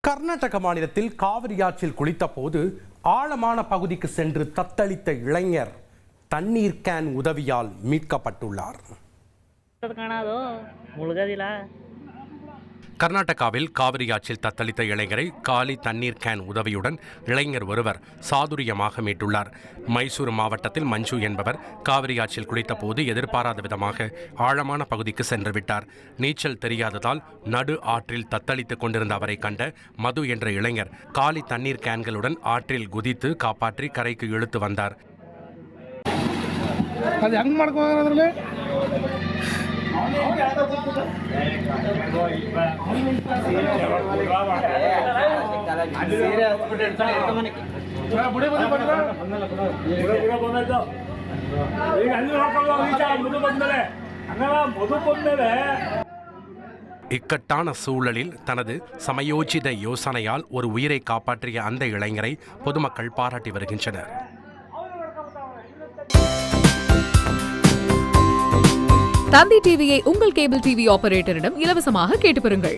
கர்நாடக மாநிலத்தில் காவிரி ஆற்றில் குளித்த போது ஆழமான பகுதிக்கு சென்று தத்தளித்த இளைஞர் தண்ணீர் கேன் உதவியால் மீட்கப்பட்டுள்ளார். கர்நாடகாவில் காவிரி ஆற்றில் தத்தளித்த இளைஞரை காலி தண்ணீர் கேன் உதவியுடன் இளைஞர் ஒருவர் சாதுரியமாக மீட்டுள்ளார். மைசூரு மாவட்டத்தில் மஞ்சு என்பவர் காவிரி ஆற்றில் குளித்த போது எதிர்பாராத விதமாக ஆழமான பகுதிக்கு சென்று விட்டார். நீச்சல் தெரியாததால் நடு ஆற்றில் தத்தளித்துக் கொண்டிருந்த அவரை கண்ட மது என்ற இளைஞர் காலி தண்ணீர் கேன்களுடன் ஆற்றில் குதித்து காப்பாற்றி கரைக்கு இழுத்து வந்தார். இக்கட்டான சூழலில் தனது சமயோஜித யோசனையால் ஒரு உயிரை காப்பாற்றிய அந்த இளைஞரை பொதுமக்கள் பாராட்டி வருகின்றனர். தந்தி டிவியை உங்கள் கேபிள் டிவி ஆபரேட்டரிடம் இலவசமாக கேட்டு பெறுங்கள்.